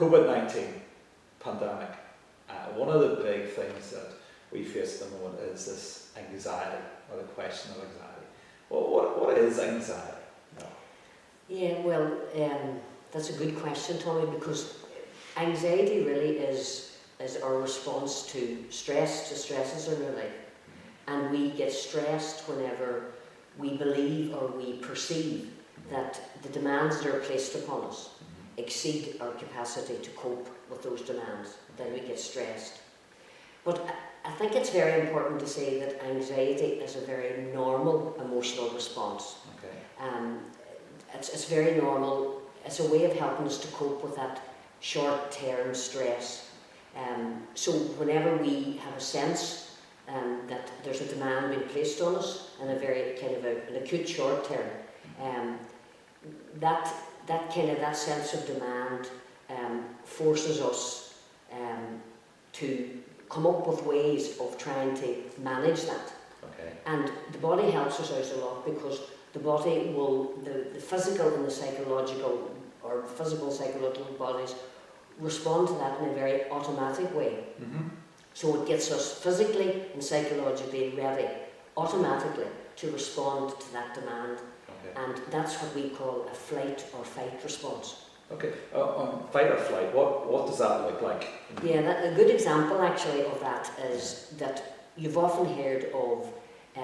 COVID-19 pandemic, one of the big things that we face at the moment is this anxiety, or the question of anxiety. Well, what is anxiety? No. Yeah, well, that's a good question, Tommy, because anxiety really is our response to stresses in our life. And we get stressed whenever we believe or we perceive that the demands that are placed upon us exceed our capacity to cope with those demands. Then we get stressed. But I think it's very important to say that anxiety is a very normal emotional response. Okay. It's very normal. It's a way of helping us to cope with that short-term stress. So whenever we have a sense that there's a demand being placed on us in a very kind of an acute short term, that sense of demand forces us to come up with ways of trying to manage that. Okay. And the body helps us out a lot, because the body will, the physical and the psychological, or physical psychological bodies respond to that in a very automatic way. Mm-hmm. So it gets us physically and psychologically ready automatically to respond to that demand. Okay. And that's what we call a flight or fight response. Okay. On fight or flight, what does that look like? Yeah, a good example actually of that is that you've often heard of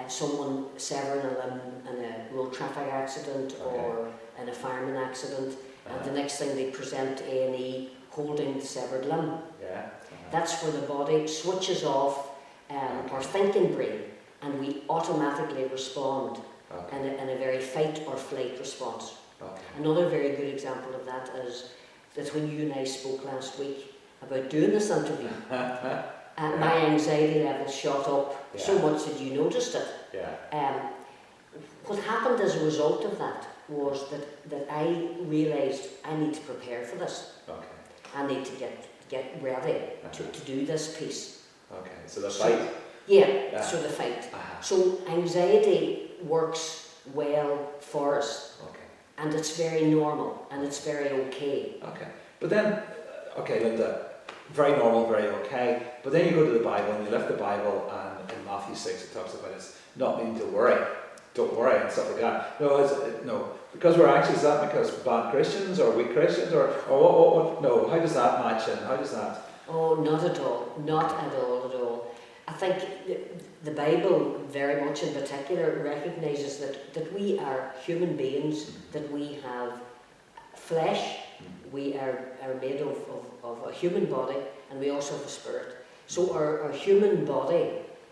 someone severing a limb in a road traffic accident, Okay. or in a fireman accident, and the next thing they present to A&E holding the severed limb. Yeah. That's where the body switches off our thinking brain, and we automatically respond Okay. in a very fight or flight response. Okay. Another very good example of that is that when you and I spoke last week about doing this interview, my anxiety level shot up so much that you noticed it. Yeah. What happened as a result of that was that I realised I need to prepare for this. Okay. I need to get ready to do this piece. Okay. So the fight. So the fight. Uh-huh. So anxiety works well for us, Okay. and it's very normal, and it's very okay. Okay. But then, okay, Linda, very normal, very okay. But then you go to the Bible, and you lift the Bible, and in Matthew 6 it talks about it's not meaning to worry. Don't worry and stuff like that. No, because we're anxious. Is that because bad Christians or weak Christians or what? No, how does that match in? How does that? Oh, not at all. Not at all. I think the Bible, very much in particular, recognises that we are human beings, that we have flesh, we are made of a human body, and we also have a spirit. So our human body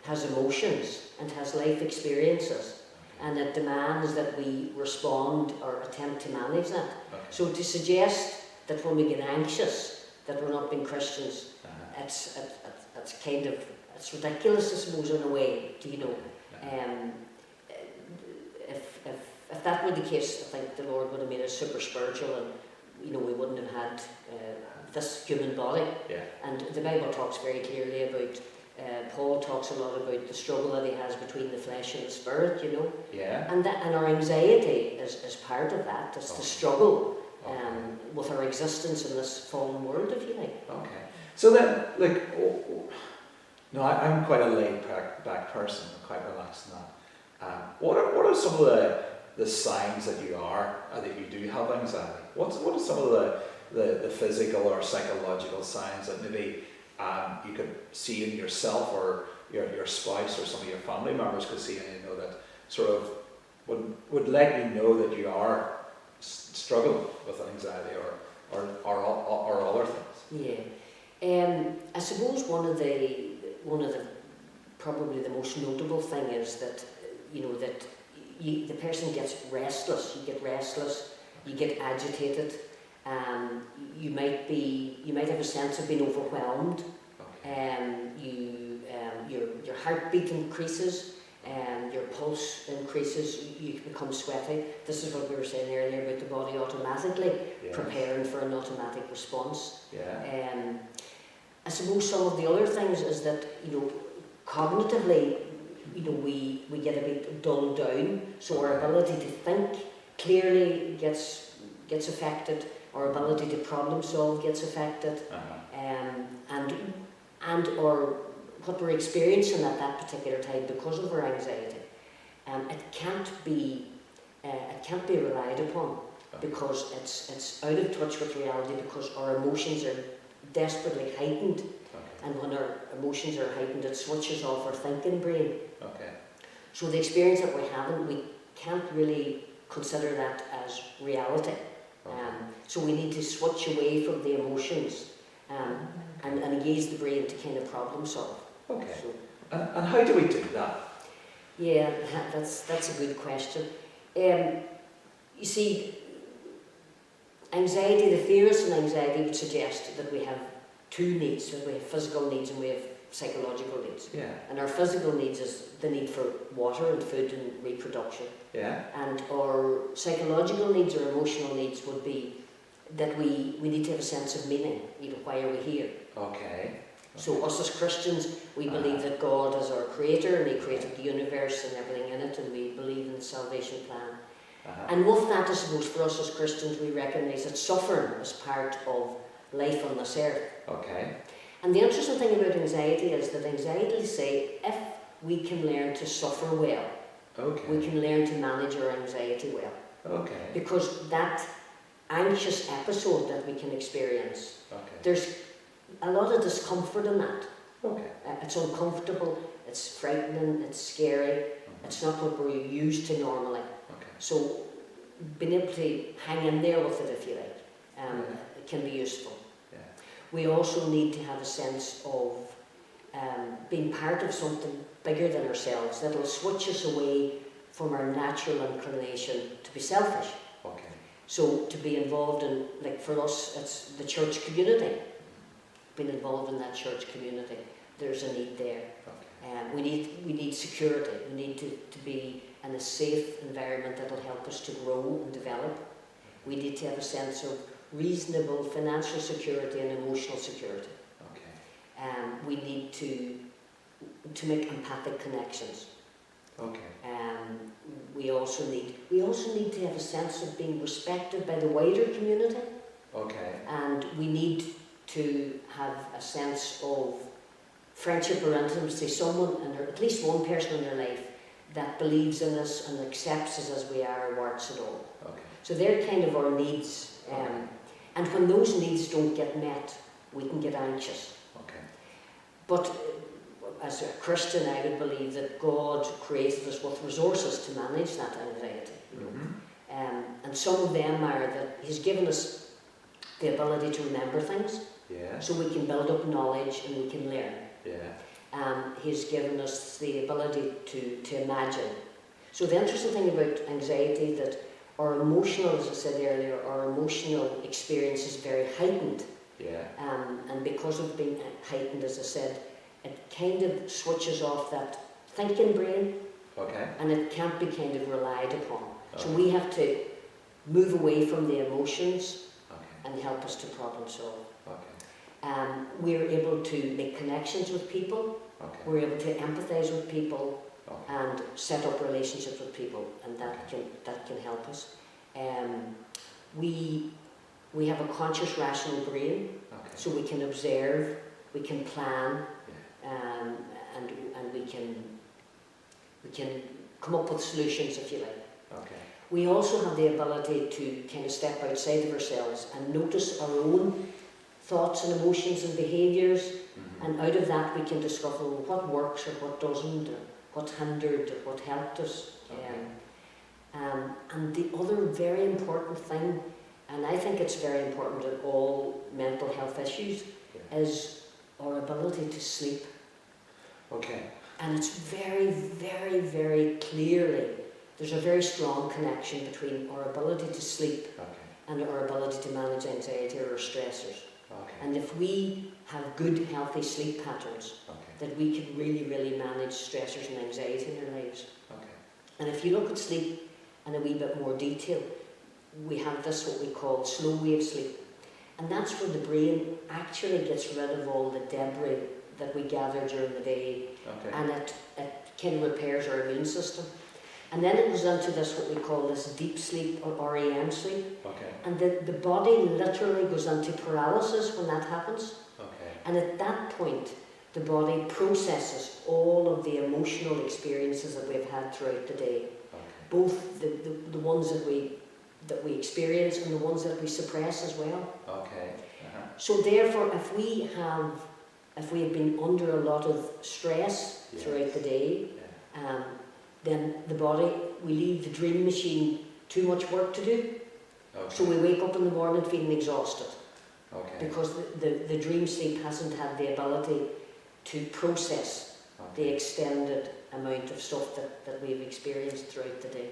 has emotions and has life experiences, and it demands that we respond or attempt to manage that. Okay. So to suggest that when we get anxious that we're not being Christians, it's kind of, it's ridiculous, I suppose, in a way. If that were the case, I think the Lord would have made us super spiritual, and we wouldn't have had this human body. Yeah. And the Bible talks very clearly about. Paul talks a lot about the struggle that he has between the flesh and the spirit. Yeah. And our anxiety is part of that. It's the struggle with our existence in this fallen world, if you like. Okay. So then, no, I'm quite a laid-back person. I'm quite relaxed in that. What are some of the signs that you do have anxiety? What are some of the physical or psychological signs that maybe you could see in yourself, or your spouse, or some of your family members could see, and that sort of would let you know that you are struggling with anxiety or other things? Yeah. I suppose one of the probably the most notable thing is that the person gets restless. You get restless. You get agitated. You might have a sense of being overwhelmed. Your heartbeat increases, your pulse increases. You become sweaty. This is what we were saying earlier about the body automatically preparing for an automatic response. I suppose some of the other things is that cognitively, we get a bit dulled down, so our ability to think clearly gets affected. our ability to problem solve gets affected, and or what we're experiencing at that particular time because of our anxiety. It can't be relied upon because it's out of touch with reality because our emotions are desperately heightened. And when our emotions are heightened, it switches off our thinking brain. So the experience that we're having, we can't really consider that as reality. So we need to switch away from the emotions and engage the brain to kind of problem solve. So, And how do we do that? yeah, that's a good question. You see, anxiety, the theorists in anxiety would suggest that we have two needs. So we have physical needs and we have psychological needs. Yeah. And our physical needs is the need for water and food and reproduction. Yeah. And our psychological needs or emotional needs would be that we need to have a sense of meaning. Why are we here? So us as Christians, we believe that God is our creator and he created the universe and everything in it, and we believe in the salvation plan. And with that, I suppose, for us as Christians, we recognise that suffering is part of life on this earth. And the interesting thing about anxiety is that anxiety say if we can learn to suffer well, we can learn to manage our anxiety well. Because that anxious episode that we can experience, there's a lot of discomfort in that. It's uncomfortable, it's frightening, it's scary, it's not what we're used to normally. So being able to hang in there with it, if you like, it can be useful. We also need to have a sense of being part of something bigger than ourselves that will switch us away from our natural inclination to be selfish. So to be involved in, like for us, it's the church community. Being involved in that church community, there's a need there. We need security. We need to be in a safe environment that will help us to grow and develop. We need to have a sense of reasonable financial security and emotional security. We need to make empathic connections. We also need to have a sense of being respected by the wider community. And we need to have a sense of friendship or intimacy, someone, and at least one person in their life that believes in us and accepts us as we are, warts and all. So they're kind of our needs. And when those needs don't get met, we can get anxious. But as a Christian, I would believe that God created us with resources to manage that anxiety. And some of them are that He's given us the ability to remember things, so we can build up knowledge and we can learn. He's given us the ability to imagine. So the interesting thing about anxiety that our emotional, as I said earlier, our emotional experience is very heightened. And because of being heightened, as I said, it kind of switches off that thinking brain, and it can't be kind of relied upon. So we have to move away from the emotions and help us to problem solve. We're able to make connections with people, we're able to empathise with people, and set up relationships with people, and that can help us. We have a conscious, rational brain, so we can observe, we can plan, and we can come up with solutions, if you like. We also have the ability to kind of step outside of ourselves and notice our own thoughts and emotions and behaviours, and out of that we can discover what works or what doesn't, or what hindered or what helped us. And the other very important thing, and I think it's very important in all mental health issues, is our ability to sleep. And it's very, very, very clearly, there's a very strong connection between our ability to sleep and our ability to manage anxiety or our stressors. And if we have good, healthy sleep patterns, that we can really, really manage stressors and anxiety in our lives. And if you look at sleep in a wee bit more detail, we have this, what we call slow wave sleep. And that's where the brain actually gets rid of all the debris that we gather during the day, and it kind of repairs our immune system. And then it goes into this, what we call this deep sleep or REM sleep. Okay. And the body literally goes into paralysis when that happens. Okay. And at that point, the body processes all of the emotional experiences that we've had throughout the day. Okay. Both the ones that we experience and the ones that we suppress as well. Okay. So therefore, if we have been under a lot of stress throughout the day, then the body, we leave the dream machine too much work to do. Okay. So we wake up in the morning feeling exhausted. Okay. Because the dream sleep hasn't had the ability to process the extended amount of stuff that we've experienced throughout the day.